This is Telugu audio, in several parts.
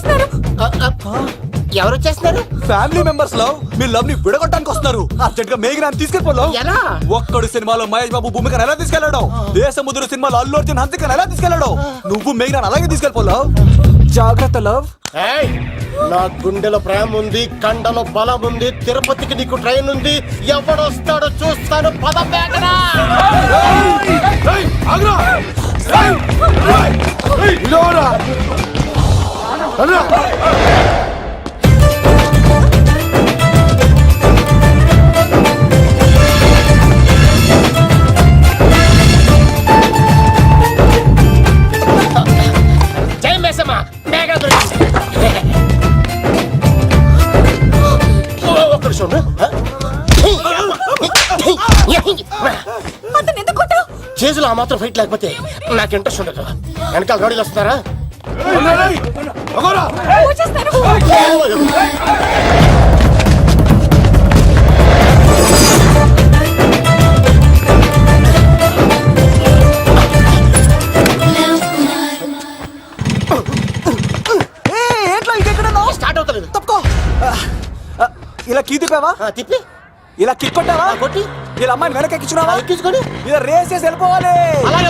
వచ్చేస్తున్నారు. ఎవరు వచ్చేస్తున్నారు? ఫ్యామిలీ మెంబర్స్ లవ్ మీ లవ్ ని విడగొట్టడానికి వస్తున్నారు. అర్జెంట్ గా మేఘనాన్ని తీసుకెళ్ళిపోలో. ఎలా? ఒక్కడు సినిమాలో మహేష్ బాబు భూమికను ఎలా తీసుకెళ్లాడు, దేశముద్రు సినిమాలో అల్లు అర్జున్ హన్సికను ఎలా తీసుకెళ్లాడు, నువ్వు మేఘనాన్ని అలాగే తీసుకెళ్ళిపోలో. జాగ్రత్త లవ్. నా గుండెలో ప్రేమ ఉంది, కండలో బలం ఉంది, తిరుపతికి నీకు ట్రైన్ ఉంది, ఎవడొస్తాడో చూస్తాను. పద మేఘనా. జై మేసమ్మ, మేఘన దొరికింది. ఒక్క నిమిషం. అతను ఎందుకు కొట్టావు? చేతులు ఆ మాత్రం ఫైట్ లేకపోతే నాకు ఇంట్రెస్ట్ ఉండదు. వెనకాల గాడీలు వస్తారా? వచ్చేస్తున్నారు. స్టార్ట్ అవుతలేదు. తప్పుకో. ఇలా కీ తిప్పావా? తిప్పి ఇలా కిక్ కొట్టావా? కొట్టి ఇలా అమ్మాయిని వెనక ఎక్కించున్నావా? ఎక్కించుకొని ఇలా రేస్ చేసి వెళ్ళిపోవాలి. అలాగే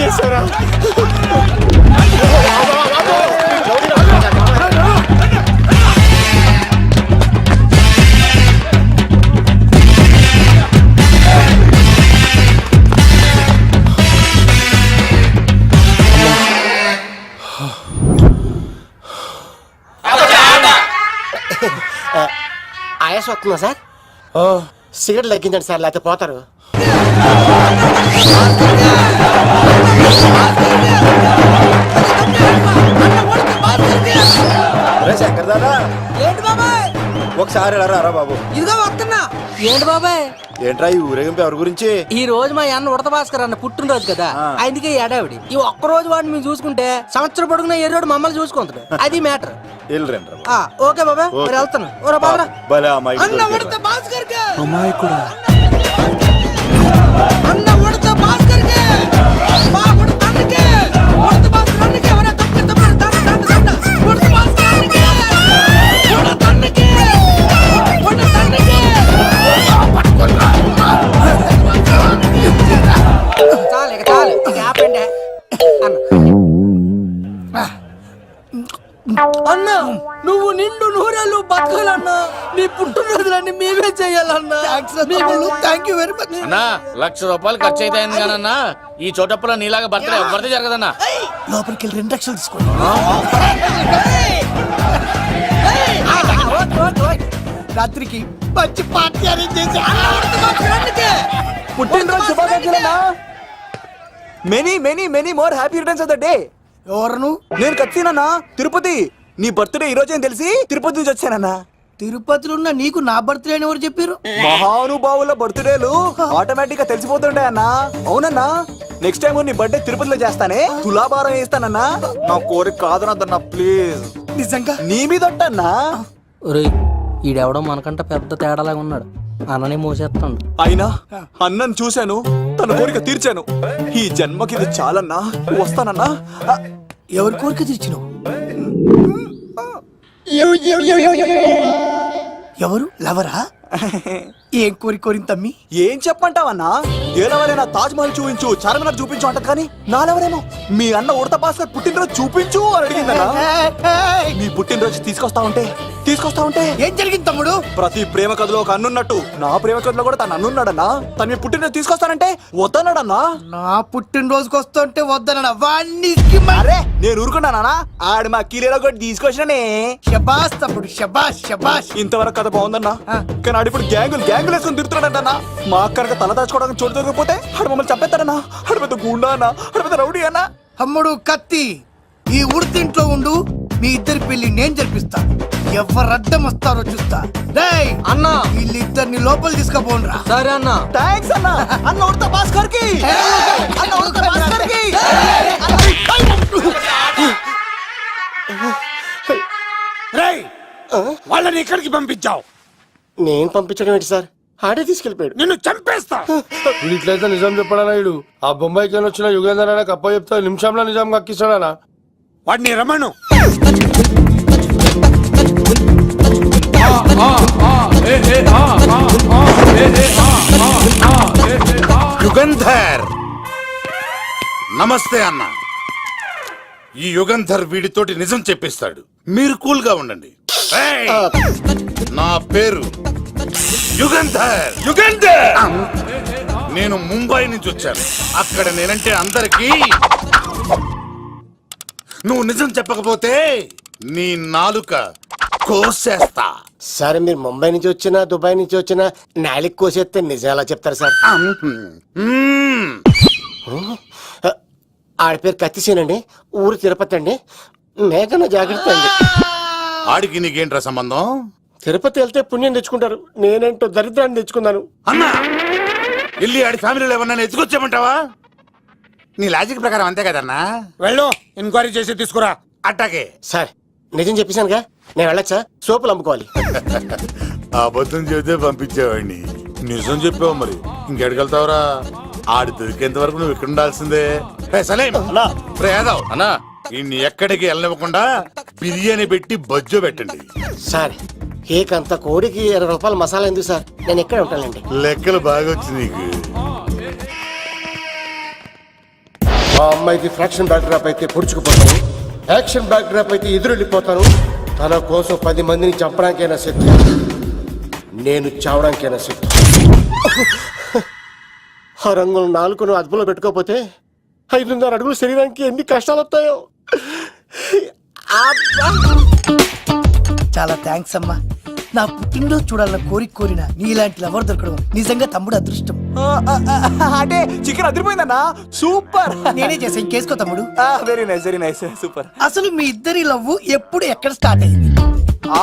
చేశారా? ఆయాస వస్తుందా సార్? సిగరెట్ లెక్కించండి సార్, లేకపోతే పోతారు. శంకర్ దాదా ఏంటి బాబాయ్? ఒకసారి రా బాబు. ఇదిగో వస్తున్నా. ఏంటి బాబాయ్? ఏంట్రా ఈ ఊరేగింపు ఎవరి గురించి? ఈ రోజు మా అన్న ఉడత భాస్కర్ అన్న పుట్టినరోజు కదా, అందుకే ఏడావిడి. ఈ ఒక్క రోజు వాడిని మేము చూసుకుంటే సంవత్సరం పొడుగున ఏరోడు మమ్మల్ని చూసుకుంటాడు. అది మ్యాటర్. ఓకే బాబాయ్, మరి వెళ్తాను. అన్న ఉడత భాస్కర్ అమ్మాయి కూడా అన్న ఉడత భాస్కర్ మా ఉడత అన్నకే ఉడత భాస్కర్ అన్నకే ఎవరైనా తప్ప ఉడత భాస్కర్ అన్నకే ఉడత అన్నకే ఉడత అన్నకే. చాలు ఇక చాలు, ఇక ఆపండి అన్న. నువ్వు నిండు నూరేళ్ళు బతకాలన్నా, నీ పుట్టినరోజులన్నీ మేమే చెయ్యాలన్నా. థ్యాంక్ యూ వెరీ మచ్ అన్నా. 1,00,000 రూపాయలు ఖర్చు అవుతాయని కానన్నా ఈ చోటప్పులో నీలాగా బర్త్డే ఎవరిది జరగదన్నా. లోపలికి వెళ్ళి 2 లక్షలు తీసుకోండి. రాత్రికి మంచి పార్టీ అరేంజ్ చేసి పుట్టినరోజు శుభాకాంక్షలన్నా. Many many many more happy returns of the day. ఎవరు? నేను కత్తినన్నా, తిరుపతి. నీ బర్త్డే ఈ రోజే తెలిసి తిరుపతి నుంచి వచ్చానన్నా. తిరుపతిలో ఉన్న నీకు నా బర్త్డే అని ఎవరు చెప్పారు? మహానుభావుల బర్త్డేలు ఆటోమేటిక్ గా తెలిసిపోతుంటాయన్నా. అవునన్నా, నెక్స్ట్ టైం నీ బర్త్డే తిరుపతిలో చేస్తానే, తులాభారం వేస్తానన్నా. నా కోరిక కాదనద్దన్నా ప్లీజ్. నిజంగా నీ మీద ఒట్టన్నా. ఈడెవడో మనకంట పెద్ద తేడాలాగా ఉన్నాడు. అన్ననే మోసేస్తాడు. అయినా అన్నను చూశాను, తన కోరిక తీర్చాను. ఈ జన్మకి ఇది చాలన్నా, వస్తానన్నా. ఎవరి కోరిక తీర్చినావు? ఎవరు? లవరా? ఏం కోరిన తమ్మి? ఏం చెప్పంటావన్నా? ఏలవరైనా తాజ్ మహల్ చూపించు, చార్మినార్ చూపించు అంట, కానీ నాలెవరేమో మీ అన్న ఉడత భాస్కర్ పుట్టినరోజు చూపించు అని అడిగిందన్నా. నీ పుట్టినరోజు తీసుకొస్తా ఉంటే ఏం జరిగింది తమ్ముడు? ప్రతి ప్రేమ కథలో ఒక అన్నున్నట్టు నా ప్రేమ కథలో కూడా తను అన్నున్నాడన్నా. తను మీ పుట్టినరోజు తీసుకొస్తానంటే వద్దన్నాడన్నా. నా పుట్టినరోజుకి వస్తుంటే వద్దన్నా వాణ్ణి. అరే నేను ఊరుకున్నానా? ఆడు మా కీలేలో కూడా తీసుకొచ్చిననే. శబాష్ తమ్ముడు, శబాష్ శబాష్. ఇంతవరకు కథ బాగుందన్నా, కానీ ఆడు ఇప్పుడు గ్యాంగులు వేసుకుని తిరుగుతున్నాడన్నా. మా అక్కడికి తల దాచుకోవడానికి చోటు దొరికిపోతే ఆడు మమ్మల్ని చంపేస్తాడన్నా. ఆడు పెద్ద గుండా అన్నా, ఆడు పెద్ద రౌడీ అన్నా. తమ్ముడు కత్తి, ఈ ఉడితింట్లో ఉండు. మీ ఇద్దరి పెళ్లి నేను జరిపిస్తాను. ఎవరు అడ్డం వస్తారో చూస్తా. అన్న వీళ్ళిద్దరిని లోపల తీసుకుపోండ్రా. సరే అన్న. థాంక్స్ అన్న. అన్న ఉడత భాస్కర్ కి. అన్న ఉడత భాస్కర్ కి. వాళ్ళని ఇక్కడికి పంపించావు. నేను పంపించడం ఏంటి సార్, ఆడే తీసుకెళ్ళిపోయాడు. నిన్ను చంపేస్తా. వీడు ఇట్లయితే నిజం చెప్పడానా? వీడు ఆ బొంబాయికి వచ్చిన యుగేందర్ అన్న కప్ప చెప్తా నిమిషంలో నిజం కక్కిస్తాడా? వాడిని రమ్మను. యుగంధర్ నమస్తే అన్న. ఈ యుగంధర్ వీడితోటి నిజం చెప్పిస్తాడు, మీరు కూల్ గా ఉండండి. ఏయ్! నా పేరు యుగంధర్. యుగంధర్ నేను ముంబై నుంచి వచ్చాను. అక్కడ నేనంటే అందరికీ. నువ్వు నిజం చెప్పకపోతే నీ నాలుక కోసేస్తా. సార్ మీరు ముంబై నుంచి వచ్చినా దుబాయ్ నుంచి వచ్చినా నాలిక్ కోసేస్తే నిజం ఎలా చెప్తారు సార్? మ్మ్. ఆడ పేరు కత్తిసేనండి, ఊరు తిరుపతి అండి. మేఘన జాగ్రత్త అండి. ఆడికి నీకేంట్రా సంబంధం? తిరుపతి వెళ్తే పుణ్యం తెచ్చుకుంటారు, నేనేంటో దరిద్రాన్ని తెచ్చుకున్నాను. అన్నా ఇల్లి ఆడి ఫ్యామిలీలో ఎవరన్నా ఎత్తుకొచ్చామంటావా? నీ లాజిక్ ప్రకారం అంతే కదన్నా. వెళ్ళు, ఎంక్వైరీ చేసి తీసుకురా. అట్టాకే. సార్ నిజం చెప్పేశానుగా, నేను వెళ్ళచ్చా? సోపులు అమ్ముకోవాలి. అబద్ధం చెబితే పంపించేవాడిని, నిజం చెప్పావు మరి ఇంకెడగలుగుతావురా? ఆడి దొరికేంత వరకు నువ్వు ఇక్కడ ఉండాల్సిందే. సలేం యాదవ్ అన్నా ఇన్ని ఎక్కడికి వెళ్ళనివ్వకుండా బిర్యానీ పెట్టి బజ్జో పెట్టండి. సార్ కేక్ అంత కోడికి 20 రూపాయల మసాలా ఎందుకు సార్, నేను ఎక్కడ ఉంటానండి. లెక్కలు బాగా వచ్చి నీకు. మా అమ్మాయికి ఫ్రాక్షన్ బ్యాక్ డ్రాప్ అయితే పొడుచుకుపోతాను, యాక్షన్ బ్యాక్ డ్రాప్ అయితే ఎదురెళ్ళిపోతాను. తన కోసం 10 మందిని చంపడానికైనా సిద్ధం, నేను చావడానికైనా సిద్ధం. ఆ రంగులు 4 అదుపులో పెట్టుకోకపోతే 5.5 అడుగులు శరీరానికి ఎన్ని కష్టాలు వస్తాయో. చాలా థ్యాంక్స్ అమ్మా. నా పుట్టినరోజు చూడాలన్న కోరిన నీలాంటి లవర్ దొరకడం నిజంగా తమ్ముడు అదృష్టం. అంటే చికెన్ అదిరిపోయిందన్నా, సూపర్. నేనే చేసా, ఇంకేసుకో తమ్ముడు. Very nice, very nice, super. అసలు మీ ఇద్దరి లవ్ ఎప్పుడు ఎక్కడ స్టార్ట్ అయింది?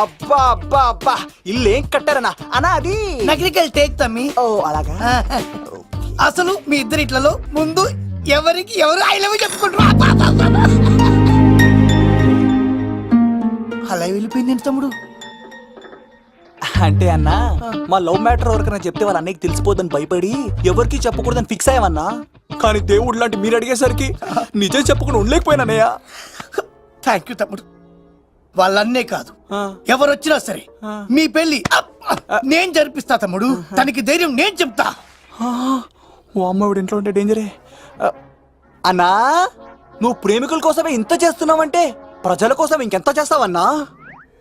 అబ్బా అబ్బా అబ్బా, ఇల్లు ఏం కట్టారన్నా అన్నా? అది నగరికల్ టేక్ తమ్మి. ఓ అలాగా. అసలు మీ ఇద్దరి ఇట్లలో ముందు ఎవరికి ఎవరు ఐ లవ్ చెప్పుకుంటారు? అలా వెళ్ళిపోయింది తమ్ముడు. అంటే అన్నా మా లవ్ మ్యాటర్ ఎవరికైనా చెప్తే వాళ్ళ అన్నయ్యకి తెలిసిపోద్దని భయపడి ఎవరికి చెప్పకూడదని ఫిక్స్ అయ్యామన్నా. కానీ దేవుడు లాంటి మీరు అడిగేసరికి నిజం చెప్పకుండా ఉండలేకపోయినానయ్య. థ్యాంక్ యూ తమ్ముడు. వాళ్ళన్నే కాదు, ఎవరొచ్చినా సరే మీ పెళ్లి నేను జరిపిస్తా తమ్ముడు. తనకి ధైర్యం నేను చెప్తా. ఓ అమ్మఒడి ఇంట్లో ఉంటే డేంజరే. అన్నా నువ్వు ప్రేమికుల కోసమే ఇంత చేస్తున్నావంటే ప్రజల కోసం ఇంకెంత చేస్తావన్నా?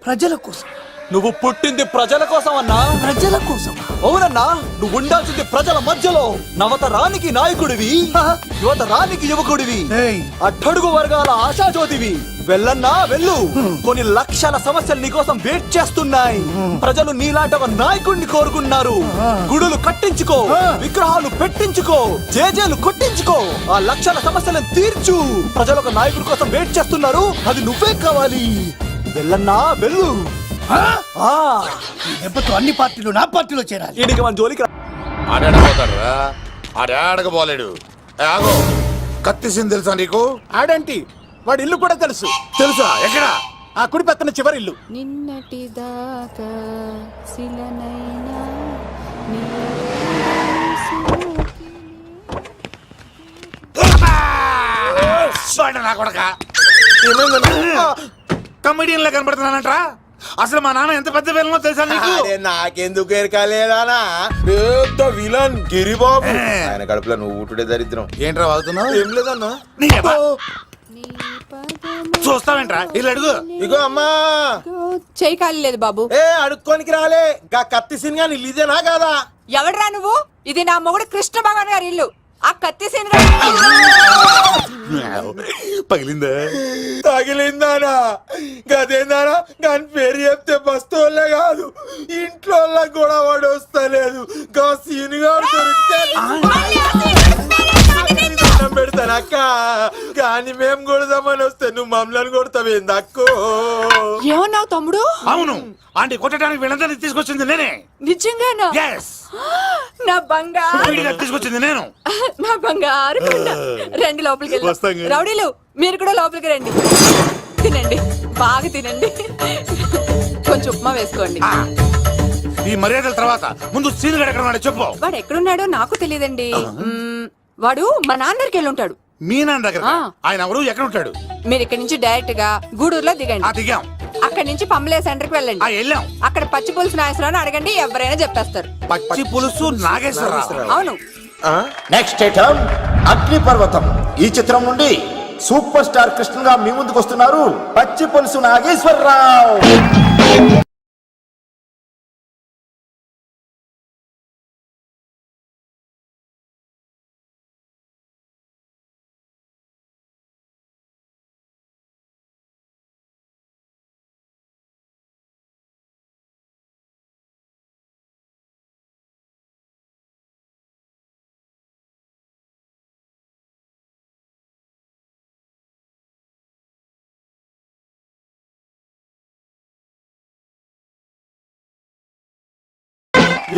ప్రజల కోసం. నువ్వు పుట్టింది ప్రజల కోసం అన్నా. ప్రజల కోసం? అవునన్నా, నువ్వు ఉండాల్సింది ప్రజల మధ్యలో. నవతరానికి నాయకుడివి, యువతరానికి యువకుడివి, ఏయ్. అట్టడుగు వర్గాల ఆశాజ్యోతివి. వెళ్ళన్నా వెళ్ళు, కొన్ని లక్షల సమస్యలు నీకోసం వెయిట్ చేస్తున్నాయి. ప్రజలు నీలాంటి ఒక నాయకుడిని కోరుకున్నారు. గుడులు కట్టించుకో, విగ్రహాలు పెట్టించుకో, జేజేలు కొట్టించుకో, ఆ లక్షల సమస్యలను తీర్చు. ప్రజలు ఒక నాయకుడి కోసం వెయిట్ చేస్తున్నారు, అది నువ్వే కావాలి. వెళ్ళన్నా వెళ్ళు. ఈ దెబ్బతో అన్ని పార్టీలు నా పార్టీలో చేరాలి. ఈడికి మన జోలికి ఆడకపోతాడురా, ఆడకపోలేడు. ఆగో, కత్తిసింది తెలుసా నీకు? ఆడంటి వాడి ఇల్లు కూడా తెలుసు. తెలుసా? ఎక్కడ? ఆ కుడి పక్కన చివరి ఇల్లు. నిన్నటి దాకా శిలనైనా నా కొడక కమెడియన్ లా కనబడుతున్నానంట్రా. అసలు మా నాన్న ఎంత పెద్ద విలనో తెలుసా నీకు? నాకెందుకు ఎరకాలేదానా, పెద్ద విలన్ గిరిబాబు. ఆయన కడుపులో నువ్వు ఊటుడే దరిద్రం. ఏంట్రా వాగుతున్నావు? ఏం లేదన్నా. చూస్తావేంట్రా, ఇల్లు అడుగు. ఇగో అమ్మా, చేయి ఖాళీ లేదు బాబు. ఏ అడుక్కోనికి రాలే, గా కత్తి సినిమా ఇదేనా కాదా? ఎవడరా నువ్వు? ఇది నా మొగుడు కృష్ణ భగవాన్ గారి ఇల్లు. ఆ కత్తి సీన్ పగిలిందా? తగిలిందానా? గదేందానా? దాని పేరు చెప్తే బస్తోళ్ళే కాదు, ఇంట్లో కూడా వాడు వస్తలేదు. గా సీనుగా పెడతాను అక్క, కానీ మేము కొడదామని వస్తే నువ్వు మమ్మల్ని కొడతావేంది అక్కో? ఏమన్నావు తమ్ముడు? అవును, ఆంటీ కొట్టడానికి వీళ్ళందరినీ తీసుకొచ్చింది నేనే. నిజంగానా? Yes. నా బంగారు, వీడిగా తీసుకొచ్చింది నేను. నా బంగారు కొండ. రండి లోపలికి వస్తాం వెళ్దాం. కదా. రౌడీలు మీరు కూడా లోపలికి రండి. తినండి, బాగా తినండి. కొంచెం ఉప్మా వేసుకోండి. ఈ మర్యాదల తర్వాత ముందు సీన్ గడ ఎక్కడ ఉన్నాడో చెప్పు. వాడు ఎక్కడున్నాడో నాకు తెలియదండి. వాడు మా నాన్న దగ్గరికి వెళ్ళి ఉంటాడు. మీ నాన్న దగ్గర ఆయన ఎవరు ఎక్కడ ఉంటాడు? మీరు ఇక్కడ నుంచి డైరెక్ట్ గా గూడూరులో దిగండి. దిగాం. అక్కడ నుంచి పంబలే సెంటర్ కి వెళ్ళండి. వెళ్ళాం. అక్కడ పచ్చి పులుసు నాగేశ్వరరావు అడగండి, ఎవరైనా చెప్పేస్తారు. పచ్చి పులుసు నాగేశ్వరరావు. అవును. నెక్స్ట్ ఐటమ్ అగ్నిపర్వతం. ఈ చిత్రం నుండి సూపర్ స్టార్ కృష్ణగా మీ ముందుకు వస్తున్నారు పచ్చి పులుసు నాగేశ్వరరావు.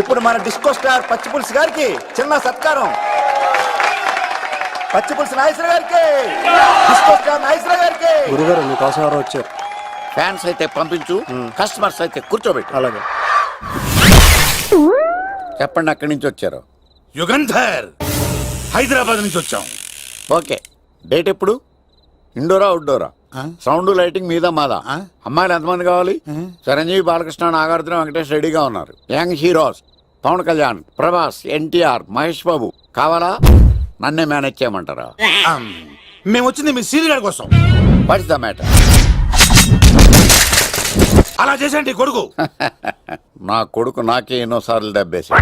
ఇప్పుడు మన డిస్కో స్టార్ పచ్చి పులుసు గారికి చిన్న సత్కారం. పచ్చి పులుసు నాగేశ్వర గారికి, డిస్కో స్టార్ నాగేశ్వర గారికి. గురుగారు మీకోసం ఎవరు వచ్చారు? ఫ్యాన్స్ అయితే పంపించు, కస్టమర్స్ అయితే కూర్చోబెట్టు. అలాగే. చెప్పండి, అక్కడి నుంచి వచ్చారు. యుగంధర్, హైదరాబాద్ నుంచి వచ్చాం. ఓకే, డేట్ ఎప్పుడు? ఇండోరా అవుట్డోరా? సౌండ్ లైటింగ్ మీద మాదా? అమ్మాయిలు ఎంతమంది కావాలి? చిరంజీవి, బాలకృష్ణ, నాగార్జున, వెంకటేష్ రెడీగా ఉన్నారు. యంగ్ హీరోస్ పవన్ కళ్యాణ్, ప్రభాస్, ఎన్టీఆర్, మహేష్ బాబు కావాలా? నన్నే మేనేజ్ చేయమంటారా? మేము వచ్చింది మీ సీన్ గడ కోసం. What's the matter? అలా చేసేంటి కొడుకు? నా కొడుకు నాకే ఎన్నోసార్లు దెబ్బేసి.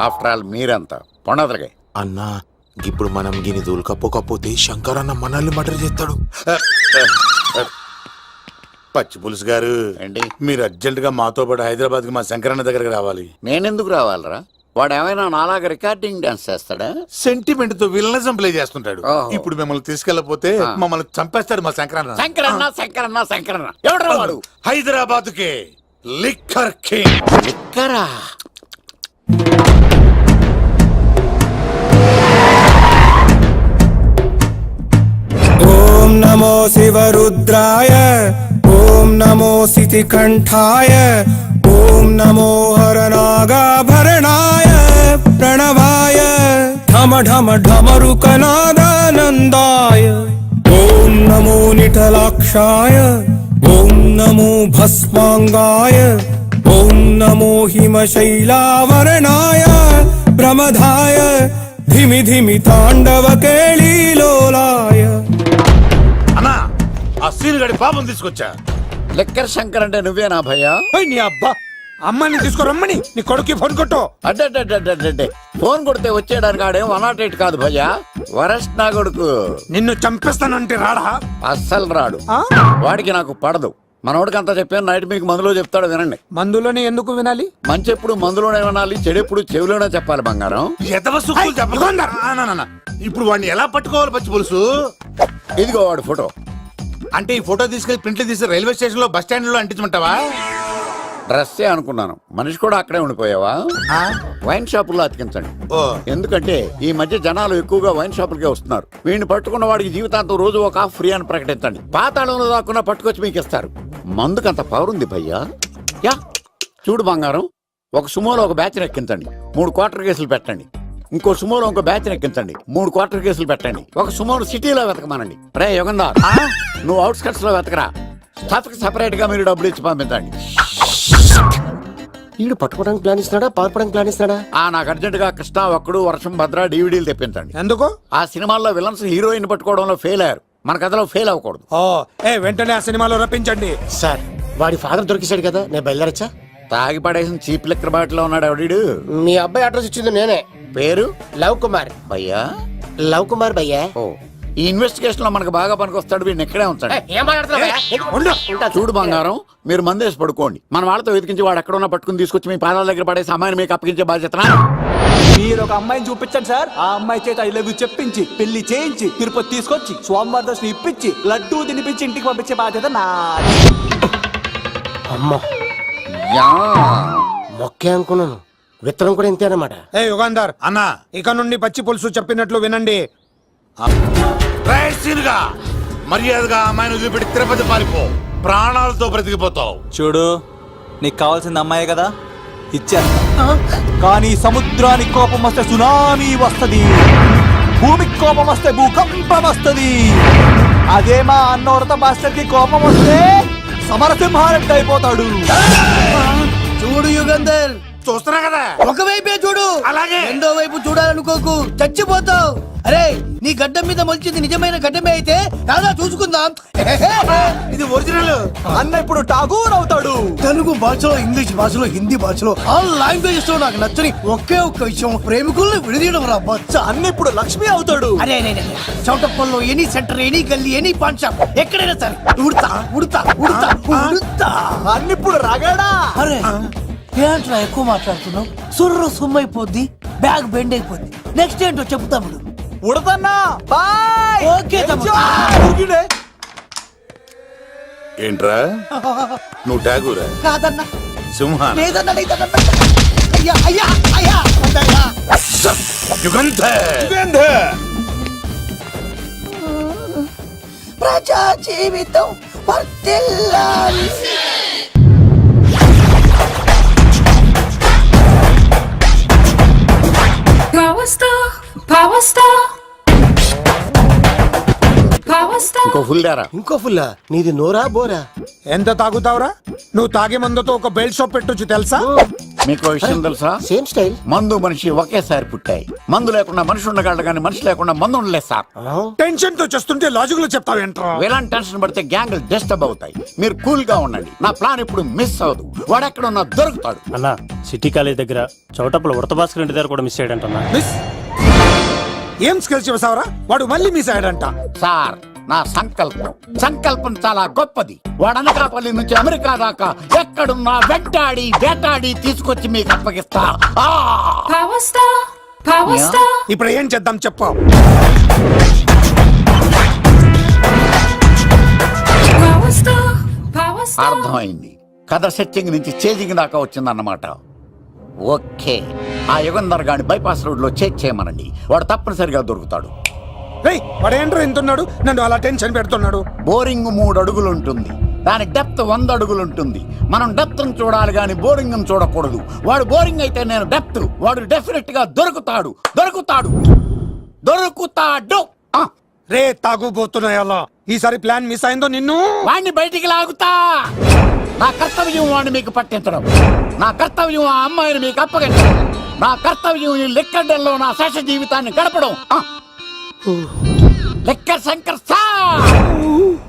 ఆఫ్టర్ ఆల్ మీరంతా పొండదలకే. అన్నా, ఇప్పుడు మనం గిని దూలకపోతే శంకర్ అన్న మనల్ని మర్డర్ చేస్తాడు. పచ్చి పులుసు గారు ఏంటి? మీరు అర్జెంట్ గా మాతో పాటు హైదరాబాద్ కి మా శంకరన్న దగ్గరకు రావాలి. నేనెందుకు రావాలరా? వాడు ఏమైనా నాలాగా రికార్డింగ్ డాన్స్ చేస్తాడా? సెంటిమెంట్ తో విలనిజం ప్లే చేస్తుంటాడు. ఓహో. ఇప్పుడు మిమ్మల్ని తీసుకెళ్లపోతే మమ్మల్ని చంపేస్తాడు మా శంకరన్న. శంకరన్న శంకరన్న శంకరన్న ఎవడరా వాడు? హైదరాబాద్ కే లిక్కర్ కింగ్. లిక్కరా? ఓం నమో శివరుద్రాయ, ఓం నమో శితికంఠాయ, ఓం నమో హరనాగాభరణాయ ప్రణవాయ ఢమ ఢమ ఢమరుకనాదానందాయ, ఓం నమో నిఠలాక్షాయ, ఓం నమో భస్మాంగాయ, ఓం నమో హిమశైలావరణాయ ప్రమదాయ ధిమి ధిమి తాండవ కేళీలోలాయ. అన్నా, ఆ సీన్ గడి పాపం తీసుకొచ్చా. లిక్కర్ శంకర్ అంటే నువ్వేనా భయ్యా? నీ అబ్బా, అమ్మని తీసుకురమ్మని నీ కొడుకు ఫోన్ కొట్టు. అడ్డే ఫోన్ కొడితే వచ్చేయడానికి ఆడేం 108 కాదు భయ్యా, వరస్ట్ నా కొడుకు. నిన్ను చంపేస్తానంటే రాడా? అస్సలు రాడు. వాడికి నాకు పడదు. మనోడికి అంతా చెప్పాను, నైట్ మీకు మందులో చెప్తాడు వినండి. మందులోనే ఎందుకు వినాలి? మంచి ఎప్పుడు మందులోనే వినాలి, చెడు ఎప్పుడు చెవిలోనే చెప్పాలి బంగారం. ఎదవ సుక్కులు చెప్పకుండా. ఇప్పుడు వాడిని ఎలా పట్టుకోవాలి పచ్చి పులుసు? ఇదిగో వాడు ఫోటో. అంటే ఈ ఫోటో తీసుకెళ్లి ప్రింట్లు తీసి రైల్వే స్టేషన్ లో బస్ స్టాండ్ లో అంటించమంటావా? డ్రెస్సే అనుకున్నాను, మనిషి కూడా అక్కడే ఉండిపోయావా? వైన్ షాపుల్లో అతికించండి. ఎందుకంటే ఈ మధ్య జనాలు ఎక్కువగా వైన్ షాపులకే వస్తున్నారు. వీడిని పట్టుకున్న వాడికి జీవితాంతం రోజు ఒక ఆఫ్ ఫ్రీ అని ప్రకటించండి. పాతాళంలో దాక్కున్నా పట్టుకొచ్చి మీకు ఇస్తారు. మందుకంత పవర్ ఉంది భయ్యా. యా చూడు బంగారం, ఒక సుమోలో ఒక బ్యాచ్ ఎక్కించండి, 3 క్వార్టర్ కేసులు పెట్టండి. ఇంకో సుమోలో ఇంకో బ్యాచ్ ఎక్కించండి, 3 క్వార్టర్ కేసులు పెట్టండి. ఒక సుమోను సిటీలో వెతకమానండి. రే యుగంధర్, నువ్వు అవుట్స్కట్స్ లో వెతకరా. స్టాఫ్ కి సెపరేట్ గా మీరు డబ్బులు ఇచ్చి పంపించండి. వీడు పట్టుకోవడానికి ప్లాన్ ఇస్తున్నాడా, పారిపోవడానికి ప్లాన్ ఇస్తున్నాడా? నాకు అర్జెంట్ గా కృష్ణ, ఒక్కడు, వర్షం, భద్ర డివిడీలు తెప్పించండి. ఎందుకు? ఆ సినిమాల్లో విలన్స్ హీరోయిన్ పట్టుకోవడంలో ఫెయిల్ అయ్యారు, మన కథలో ఫెయిల్ అవ్వకూడదు. వెంటనే ఆ సినిమాలో రప్పించండి. సార్, వాడి ఫాదర్ దొరికేశాడు కదా, నేను బయలుదేరచ్చా? తాగి పడేసిన చీప్ లిక్కర్ బాటిలో ఉన్నాడు ఎవడీడు? మీ అబ్బాయి అడ్రస్ ఇచ్చింది నేనే. పేరు? లవ్ కుమార్. భయ్యా? లవ్ కుమార్ భయ్యా. ఓ, ఈ ఇన్వెస్టిగేషన్ లో మనకు బాగా పనికొస్తాడు. వీడిని ఇక్కడే ఉంచండి. చూడు బంగారం, మీరు మందేసి పడుకోండి. మన వాళ్ళతో వెతికించి వాడు ఎక్కడ ఉన్నా పట్టుకుని తీసుకొచ్చి మీ పాదాల దగ్గర పడేసి అమ్మాయిని మీకు అప్పగించే బాధ్యత. మీరు ఒక అమ్మాయిని చూపించండి సార్. ఆ అమ్మాయి చేత ఐ లవ్ యూ చెప్పించి పెళ్లి చేయించి తిరుపతి తీసుకొచ్చి స్వామివారి దర్శనం ఇప్పించి లడ్డూ తినిపించి ఇంటికి పంపించే బాధ్యత నాది. అమ్మా, మొక్కే అనుకున్నాను, విత్తనం కూడా ఇంతే అన్నమాట. యుగాంధర్ అన్నా, ఇక నుండి పచ్చి పులుసు చెప్పినట్లు వినండి. మర్యాదగా అమ్మాయిని వదిలిపెట్టి తిరుపతి పారిపో, ప్రాణాలతో బ్రతికిపోతావు. చూడు, నీకు కావాల్సింది అమ్మాయే కదా, ఇచ్చేస్తా. కానీ సముద్రానికి కోపం వస్తే సునామీ వస్తది, భూమికి కోపం వస్తే భూకంపం వస్తది. అదే మా అన్న ఉడత భాస్కర్ కి కోపం వస్తే సమరసింహారెడ్డి అయిపోతాడు. చూడు యుగంధర్, చూస్తున్నా కదా. ఒకవైపే చూడు, అలాగే. రెండో వైపు చూడాలనుకోకు, చచ్చిపోతావు. అరే నీ గడ్డం మీద మొలిచింది నిజమైన గడ్డమే అయితే రాదా చూసుకుందాం. ఇది ఒరిజినల్. అన్న ఇప్పుడు ఠాగూర్ అవుతాడు. తెలుగు భాషలో, ఇంగ్లీష్ భాషలో, హిందీ భాషలో ఆల్ లాంగ్వేజెస్ లో నాకు నచ్చని ఒకే ఒక్క విషయం, ప్రేమికుల్ని విడదీయడం రా బచ్చ. అన్న ఇప్పుడు లక్ష్మి అవుతాడు. అరే చౌటప్పల్లో ఎనీ సెంటర్, ఎనీ గల్లీ, ఎనీ పాన్ షాప్, ఎక్కడైనా సరే ఉడతా ఉడతా ఉడతా ఉడతా. అన్న ఇప్పుడు రాగాడా. అరే ఏంట్రా ఎక్కువ మాట్లాడుతున్నావు? సుర్రు సుమ్మైపోద్ది, బ్యాగ్ బెండ్ అయిపోద్ది. నెక్స్ట్ ఏంటో చెప్తాము. ఉడతన్నా బాయ్. ఓకే తమ్ముడు. ఏంట్రా నువ్వు ఠాగూరా? కాదన్నా, సింహాన? లేదన్నా, లేదన్నా. అయ్యా అయ్యా అయ్యా వద్దయ్యా. యుగంధర్. ప్రజా జీవితం వర్ధిల్లాలి. ఇంకో ఫుల్ దారా. ఇంకో ఫుల్లా? నీది నోరా బోరా? ఎంత తాగుతావురా? నువ్వు తాగే మందుతో ఒక బెల్ట్ షాప్ పెట్టొచ్చు తెలుసా? మీకు విషయం తెలుసా? Same style. మందు మనిషి ఒకేసారి పుట్టాయి. మందు లేకుండా మనిషి ఉండగలడు కానీ మనిషి లేకుండా మందు ఉండలేదు సార్. టెన్షన్ తో చేస్తుంటే లాజిక్ లో చెప్తావేంట్రా? ఎలాంటి టెన్షన్ పడితే గ్యాంగ్లు డిస్టర్బ్ అవుతాయి. మీరు కూల్ గా ఉండండి. నా ప్లాన్ ఇప్పుడు మిస్ అవ్వదు. వాడెక్కడున్నా దొరుకుతాడు. అన్న సిటీ కాలేజ్ దగ్గర చౌటప్పుల ఉడత భాస్కర్ ఇంటి దగ్గర కూడా మిస్ అయ్యాడంటన్నా. మిస్ ఏం స్కిల్స్ చేసావరా? వాడు మళ్ళీ మిస్ అయ్యాడంట. సార్ నా సంకల్పం చాలా గొప్పది. వాడు అనకాపల్లి నుంచి అమెరికా దాకా ఎక్కడున్నా వెంటాడి వేటాడి తీసుకొచ్చి మీకు అప్పగిస్తా. ఇప్పుడు ఏం చేద్దాం చెప్పు. అర్థమైంది. కథ సెట్టింగ్ నుంచి చేజింగ్ దాకా వచ్చిందన్నమాట. ఓకే, ఆ యుగంధర్ గాని బైపాస్ రోడ్ లో చేజ్ చేయమనండి. వాడు తప్పనిసరిగా దొరుకుతాడు. వాడు ఏంట్రో ఇంతున్నాడు, నన్ను అలా టెన్షన్ పెడుతున్నాడు. బోరింగ్ 3 అడుగులు ఉంటుంది, దాని డెప్త్ 100 అడుగులు ఉంటుంది. మనం డెప్త్ చూడాలి గాని బోరింగ్ చూడకూడదు. వాడు బోరింగ్ అయితే నేను డెప్త్. వాడు డెఫినెట్ గా దొరుకుతాడు. రే తాగుబోతున్నాయా? ఈసారి ప్లాన్ మిస్ అయిందో నిన్ను వాడిని బయటికి లాగుతా. నా కర్తవ్యం వాడిని మీకు పట్టించడం. నా కర్తవ్యం ఆ అమ్మాయిని మీకు అప్పగించడం. నా కర్తవ్యం ఈ లెక్కడ్డల్లో నా శేష జీవితాన్ని గడపడం. లెక్క శంకర్ సార్.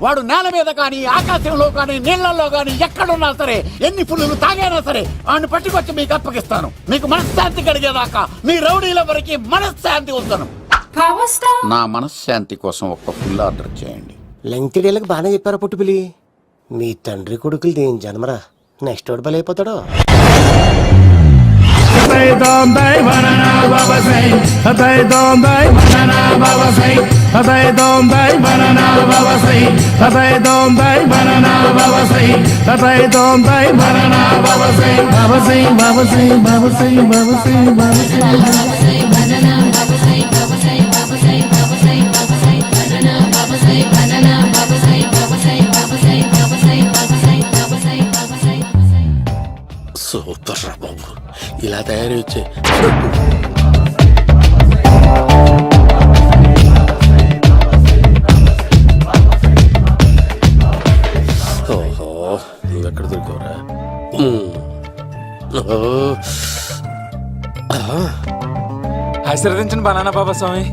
వాడు నేల మీద కానీ ఆకాశంలో కానీ నీళ్లలో కానీ ఎక్కడున్నా సరే, ఎన్ని పుల్లులు తాగైనా సరే వాడిని పట్టుకొచ్చి మీకు అప్పగిస్తాను. మీకు మనశ్శాంతి కలిగేదాకా మీ రౌడీల వరకు మనశ్శాంతి ఉంచను. నా మనశ్శాంతి కోసం ఒక్క ఫుల్ ఆర్డర్ చేయండి. లెంగ్తీడేళ్ళకి బాగానే చెప్పారా పుట్టుపిలి? మీ తండ్రి కొడుకులు దేని జన్మరా? నెక్స్ట్ వాడు బలైపోతాడో. సూపర్ రా బాబు, ఇలా తయారీ వచ్చే. ఓహో, నువ్వెక్కడ దొరికావురా? ఆశీర్వదించండి బనానా బాబా స్వామి.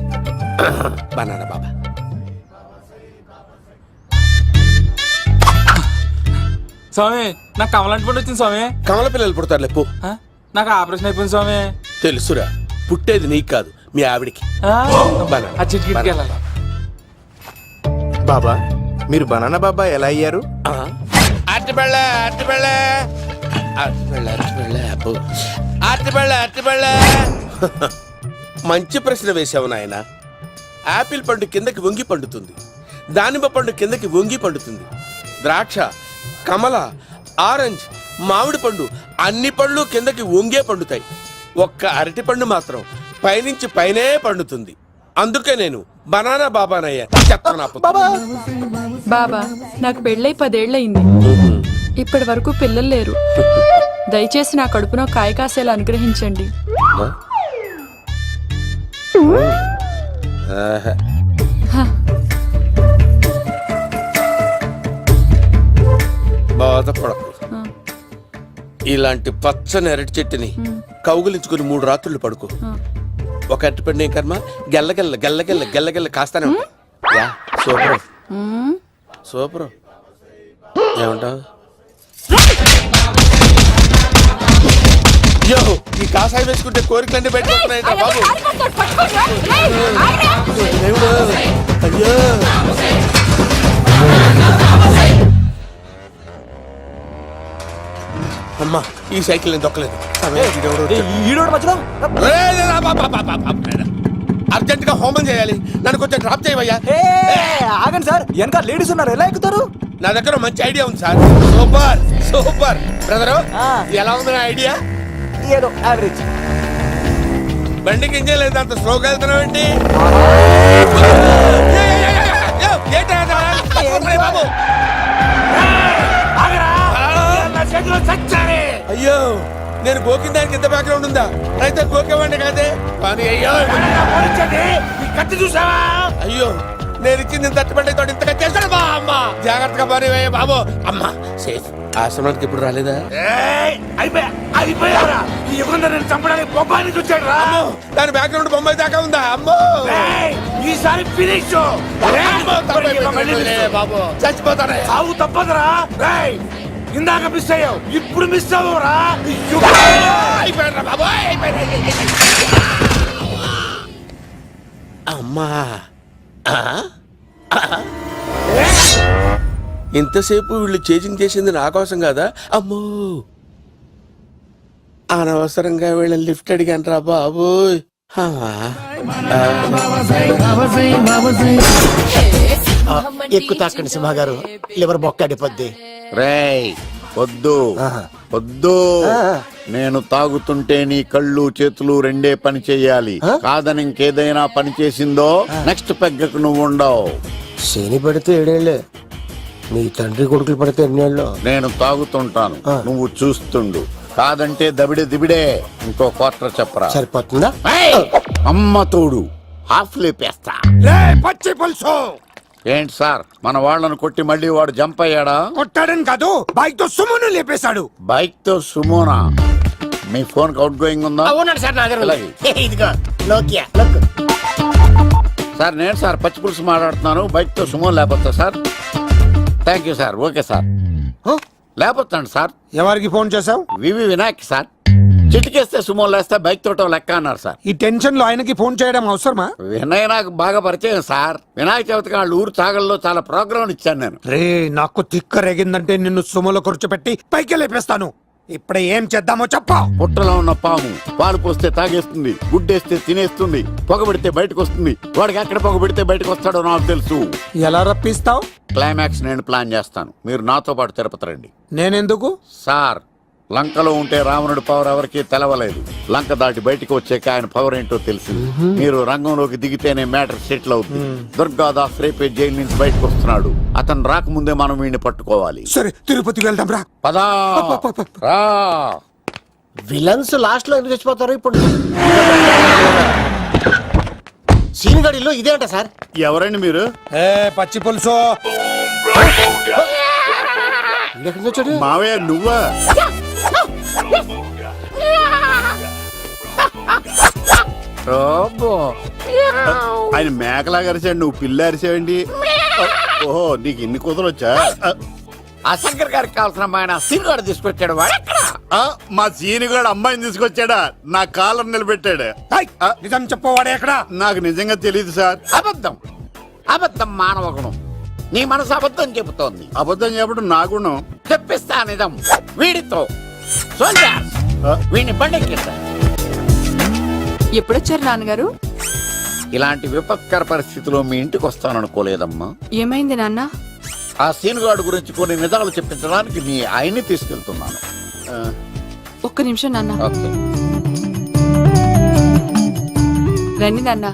బనానా బాబా. స్వామి నాకు కమలాంటి పండు వచ్చింది స్వామి. కమల పిల్లలు పుడతారు లేపు. నాకు ఆపరేషన్ అయిపోయింది స్వామి. తెలుసురా, పుట్టేది నీకు కాదు మీ ఆవిడికి. ఆ చిటికిటికి వెళ్ళాలి. బాబా మీరు బనానా బాబా ఎలా అయ్యారు? మంచి ప్రశ్న వేసావు నాయన. ఆపిల్ పండు కిందకి వంగి పండుతుంది, దానిమ్మ పండు కిందకి వంగి పండుతుంది, ద్రాక్ష, కమల, ఆరెంజ్, మామిడి పండు అన్ని పళ్ళు కిందకి వంగే పండుతాయి. ఒక్క అరటి పండు మాత్రం పైనుంచి పైనే పండుతుంది. అందుకే నేను బనానా బాబానయ్యా. బాబా నాకు పెళ్ళై 10 ఏళ్ళయింది. ఇప్పటి వరకు పిల్లలు లేరు. దయచేసి నా కడుపులో కాయ కాసేలా అనుగ్రహించండి. బాధపడకు. ఇలాంటి పచ్చని అరటి చెట్టుని కౌగులించుకుని 3 రాత్రులు పడుకో. ఒక అరటి పండు ఏం కర్మ గెల్లగెల్ల గెల్లగెల్ల గెల్లగెల్ల కాస్తానే ఉంటాయి. Yeah, super super. ఏమంటావు? యో, ఈ కాసాయి వేసుకుంటే కోరికలన్నీ బయటకొస్తున్నాయంట బాబు. దేవుడు, అయ్యో. అమ్మా, ఈ సైకిల్ నేను దొక్కలేదు. అర్జెంట్ గా హోమం చేయాలి, నన్ను కొంచెం డ్రాప్ చేయవయ్యా. ఆగండి సార్, వెనక లేడీస్ ఉన్నారు, ఎలా ఎక్కుతారు? నా దగ్గర మంచి ఐడియా ఉంది సార్. సూపర్ సూపర్ బ్రదరు, ఎలా ఉంది నా ఐడియా? ఏదో యావరేజ్. బండికి ఇంజన్ లేదు, అంత స్లోగా వెళ్తున్నావు ఏంటి? బాబు అయ్యో, నేను గోకిన దానికి ఇంత బ్యాక్గ్రౌండ్ ఉందా? అయితే గోకేవాడిని కాదే. కానీ అయ్యో కత్తి చూసావా? అయ్యో, నేను ఇచ్చింది తట్టుబడి తోడు ఇంతగా చేశాడు బా. అమ్మ జాగ్రత్తగా పని బాబు. అమ్మ సేఫ్. ఆశ్రమానికి ఇప్పుడు రాలేదా? అయిపోయారా? ఈ యుగంధర్ నేను చంపడానికి బొమ్మాయిని చూచాడు రా. దాని బ్యాక్గ్రౌండ్ బొమ్మాయి దాకా ఉందా? అమ్మో, ఈసారి ఫినిష్ బాబు. చచ్చిపోతానే, సాగు తప్పదురా. ఇందాక మిస్ అయ్యావు, ఇప్పుడు మిస్ అవ్వరా? అయిపోయారా బాబు? అమ్మా, ఇంతసేపు వీళ్ళు చేజింగ్ చేసింది నా కోసం కదా. అమ్మో, అనవసరంగా వీళ్ళని లిఫ్ట్ అడిగాను రా బాబు. ఎక్కు తాకండి సింహ గారు, లివర్ బొక్కడిపోద్ది. రేయ్ వద్దు వద్దు, నేను తాగుతుంటే నీ కళ్ళు చేతులు రెండే పని చెయ్యాలి. కాదని ఇంకేదైనా పని చేసిందో నెక్స్ట్ పెగ్గకు నువ్వు ఉండవు. శని పడితే 7 ఏళ్ళే, మీ తండ్రి కొడుకులు పడితే 2 ఏళ్ళు. నేను తాగుతుంటాను, నువ్వు చూస్తుండు. కాదంటే దబిడే దిబిడే. ఇంకో క్వార్టర్ చెప్పరా? సరిపోతుందా? ఏయ్! అమ్మ తోడు హాఫ్ లేపేస్తా. పచ్చి పులుసు. ఏంటి సార్, మన వాళ్ళను కొట్టి మళ్ళీ వాడు జంప్ అయ్యాడా? కొట్టాడని కాదు, బైక్ తో సుమ్మును లేపేశాడు. బైక్ తో సుమోనా? మీ ఫోన్ అవుట్ గోయింగ్ ఉందా? అవునండి సార్, నా దగ్గర అలాగే. ఇదిగో నోకియా. సార్ నేను సార్ పచ్చి పులుసు మాట్లాడుతున్నాను. బైక్ తో సుమో లేకపోతా sir? Thank you sir. Okay sir, లేకపోతాను సార్. ఎవరికి ఫోన్ చేసావు? వివి వినాయక్ సార్. చిటికేస్తే సుమో లేస్తే బైక్ తోటో లెక్క అన్నారు సార్. ఈ టెన్షన్ లో ఆయనకి ఫోన్ చేయడం అవసరమా? వినయ్ నాకు బాగా పరిచయం సార్. వినాయక చవితికి వాళ్ళ ఊరు చాగల్లో చాలా ప్రోగ్రాం ఇచ్చాను నేను. రే, నాకు తిక్క రేగిందంటే నిన్ను సుమలో కూర్చోపెట్టి పైకి లేపేస్తాను. ఇప్పుడే ఏం చేద్దామో చెప్పా. పుట్టలో ఉన్న పాము పాలు పోస్తే తాగేస్తుంది, గుడ్డేస్తే తినేస్తుంది, పొగబెడితే బయటకు వస్తుంది. వాడికి ఎక్కడ పొగబెడితే బయటకు వస్తాడో నాకు తెలుసు. ఎలా రప్పిస్తావు? క్లైమాక్స్ నేను ప్లాన్ చేస్తాను, మీరు నాతో పాటు తిరుపతి రండి. నేనెందుకు? సార్, లంకలో ఉంటే రావణుడి పవర్ ఎవరికి తెలవలేదు. లంక దాటి బయటకు వచ్చాక ఆయన పవర్ ఏంటో తెలిసింది. మీరు రంగంలోకి దిగితేనే మ్యాటర్ సెటిల్ అవుతుంది. దుర్గాదాస్ రేపే జైలు నుంచి బయటకు వస్తున్నాడు. అతను రాకముందే మనం వీడిని పట్టుకోవాలి. సరే, తిరుపతి వెళ్దాం రా. పదా రా. విలన్స్ లాస్ట్ లో ఎందుకు చచ్చిపోతారు? ఇప్పుడు సీనిగడిలో ఇదే అంట సార్. ఎవరండి మీరు? ఏ పచ్చి పులుసు. మావయ్య నువ్వా? ఆయన మేకలా అరిచాడు, నువ్వు పిల్ల అరిచావండి. ఓహో, నీకు ఇన్ని కూతురు వచ్చా? ఆ శంకర్ గారికి కావాల్సిన అమ్మాయి సీనుగాడు తీసుకొచ్చాడు. మా సీనుగాడు అమ్మాయిని తీసుకొచ్చాడా? నా కాలర్ నిలబెట్టాడు. నిజం చెప్పవాడే ఎక్కడ? నాకు నిజంగా తెలియదు సార్. అబద్ధం అబద్ధం మానవ గుణం. నీ మనసు అబద్ధం చెబుతోంది. అబద్ధం చెప్పడం నా గుణం. చెప్పిస్తా నిజం. వీడితో వీడిని బండెక్కిస్తా. ఎప్పుడొచ్చారు నాన్నగారు? ఇలాంటి విపత్కర పరిస్థితిలో మీ ఇంటికి వస్తాననుకోలేదమ్మా. ఏమైంది నాన్న? ఆ సీనుగాడు గురించి కొన్ని నిజాలు చెప్పించడానికి మీ ఆయన్ని తీసుకెళ్తున్నాను. ఒక్క నిమిషం నాన్న. ఓకే. రండి నాన్న.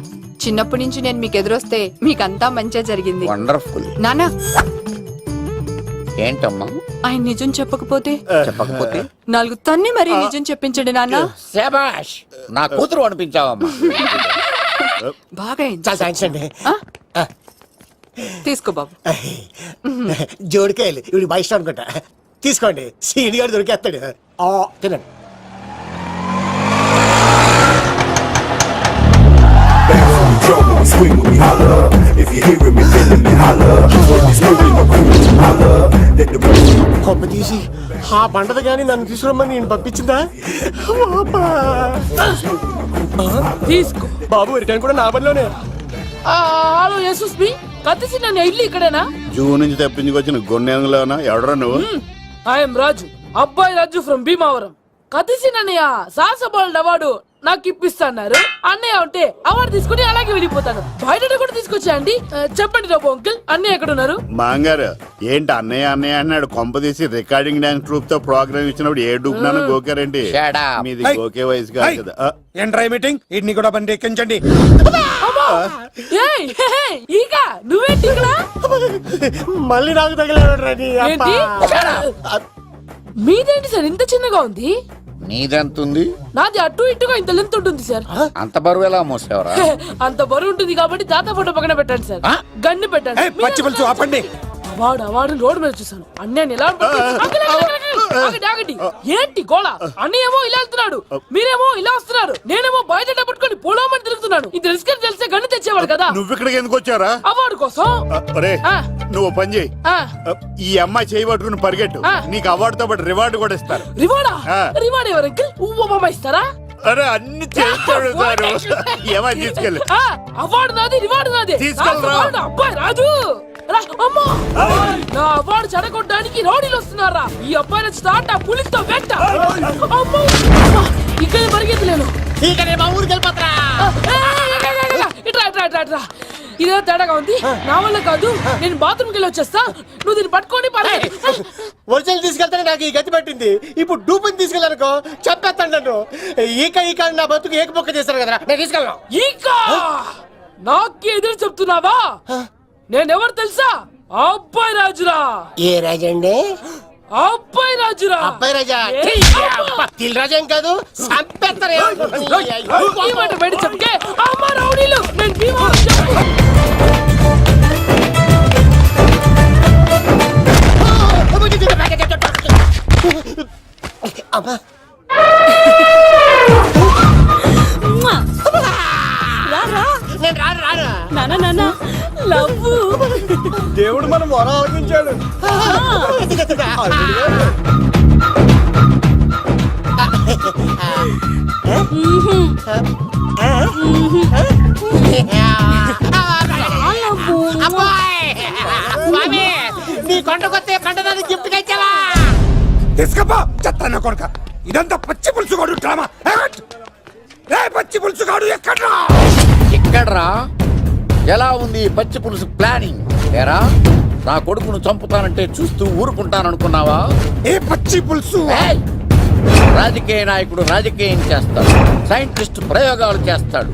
చిన్నప్పటి నుంచి నేను మీకు ఎదురొస్తే మీకంతా మంచిగా జరిగింది. వండర్ఫుల్. నాన్న, ఏంటమ్మా? ఆయన నిజం చెప్పకపోతే చెప్పకపోతే 4 తన్ని మరీ నిజం చెప్పించండి నాన్న. శభాష్, నా కూతురు అనిపించావమ్మా. బాగా అయింది. చాలా థ్యాంక్స్ అండి. తీసుకో బాబు. జోడికాయలు ఇవి బాగా ఇష్టం అనుకుంటా. తీసుకోండి, సీని గారు దొరికేస్తాడు. తినండి. కొమ్మ తీసి ఆ పండద కానీ నన్ను తీసుకురమ్మని నేను పంపించిందా? తీసుకో బాబు రిటర్న్ కూడా నా పనిలోనే. హలో యశస్వి, కత్తిసి నన్ను ఇల్లు ఇక్కడేనా? జూ నుంచి తప్పించుకొచ్చిన గొన్నెంగులోనా? ఎవడరా నువ్వు? ఐఎమ్ రాజు, అబ్బాయి రాజు ఫ్రమ్ భీమావరం. కత్తిసి నన్నయ్య సాహసబాలుడు అవార్డు నాకు ఇప్పిస్తాన్నారు. అన్నయ్య ఉంటే అవార్డు తీసుకుని అలాగే వెళ్ళిపోతాను. బయట కూడా తీసుకొచ్చాయండి. చెప్పండి బాబు అంకిల్, అన్నయ్య ఎక్కడ ఉన్నారు? మాంగారు ఏంటి అన్నయ్య అన్నయ్య అన్నాడు? కొంప తీసి రికార్డింగ్ డాన్స్ ట్రూప్ తో ప్రోగ్రామ్ ఇచ్చినప్పుడు ఏ డూబ్నాను గోకారండి? Shut up. మీది గోకే వయసు కాదు కదా. ఏంట్రా మీటింగ్? ఇడ్ని కూడా బండి ఎక్కించండి. ఏయ్, హే, హే, ఈక నువ్వేంటి ఇక్కడ? మళ్ళీ నాకు తగిలాడు. ఏంటి? మీదేంటి సార్ ఇంత చిన్నగా ఉంది? నీదెంతుంది? నాది అటు ఇటుగా ఇంత లెంత్ ఉంటుంది సార్. అంత బరువు ఎలా మోసేవరా? అంత బరువు ఉంటుంది కాబట్టి తాత ఫోటో పక్కన పెట్టండి సార్. గన్ను పెట్టండి. పచ్చి పులుసు ఆపండి. వాడు రోడ్డు మీద చూసాను. అన్నయ్య ఎలా ఆగండి. ఏంటి గోళ? అన్నయ్య ఏమో ఇలా వెళ్తున్నాడు, మీరేమో ఇలా వస్తున్నారు, నేనేమో బయట పట్టుకొని పోలోమని తిరుగుతున్నాను. ఇది రిస్క్ అని తెలిస్తే గన్ను తెచ్చేవాడు కదా. నువ్వు ఇక్కడికి ఎందుకు వచ్చారా? అవార్డు కోసం. అరే ఆ. నువ్వు పని చేయి, ఆ, ఈ అమ్మాయి చేయి పట్టుకుని పరిగెట్టు. ఆ. నీకు అవార్డుతో పాటు రివార్డు కూడా ఇస్తారు. రివార్డా? ఆ. రివార్డ్ ఎవరు అంకిల్? ఉవ్వమ్మ ఇస్తారా? అరే అన్ని చేస్తాడు సారు. ఏమని తీసుకెళ్ళి ఆ, అవార్డు నాది, రివార్డు నాది. తీసుకెళ్ళరా. అవార్డు అబ్బాయి రాజు. రా, అమ్మా. నా అవార్డు చెడగొట్టడానికి రౌడీలు వస్తున్నారా? ఈ అబ్బాయి నచ్చి తాట పులితో వెంట. అమ్మో. ఇక్కడ పరిగెత్తలేను. ఇట్రా. ఇదే తేడాగా ఉంది. నా వల్ల కాదు, నేను బాత్రూమ్కి వెళ్ళి వచ్చేస్తా. నువ్వు దీన్ని పట్టుకొని ఒరిజినల్ తీసుకెళ్తానే నాకు ఈ గతి పట్టింది. ఇప్పుడు డూపుని తీసుకెళ్ళానుకో చెప్పేస్తాను నన్ను. ఈక నా బతుకు ఏకపొక్క చేశారు కదా, నేను తీసుకెళ్ళను. ఇంకా నాకు ఎదురు చెప్తున్నావా? నేనెవరు తెలుసా? అబ్బాయి రాజురా. ఏ రాజండి? అబ్బాయి రాజురా. అబ్బాయి రాజా? తిల్ రాజా ఏం కాదు, సంపేస్తారు. ఈ మాట బయట చెప్తే అమ్మ రౌడీలు, నేను భీమవరం చెప్పు. దేవుడు మనం మొర ఆలోచించాడు. నీ కొండకొస్తే పంటదాన్ని గిఫ్ట్ ఇచ్చావా? తీసుకపో చెత్త కొడుక. ఇదంతా పచ్చి పులుసుగాడు డ్రామా. పచ్చి పులుసుగాడు ఎక్కడ్రా? ఎక్కడ్రా? ఎలా ఉంది ఈ పచ్చి పులుసు ప్లానింగ్? ఏరా, నా కొడుకును చంపుతానంటే చూస్తూ ఊరుకుంటాననుకున్నావా? ఏ పచ్చి పులుసు? ఏయ్! రాజకీయ నాయకుడు రాజకీయం చేస్తాడు, సైంటిస్ట్ ప్రయోగాలు చేస్తాడు,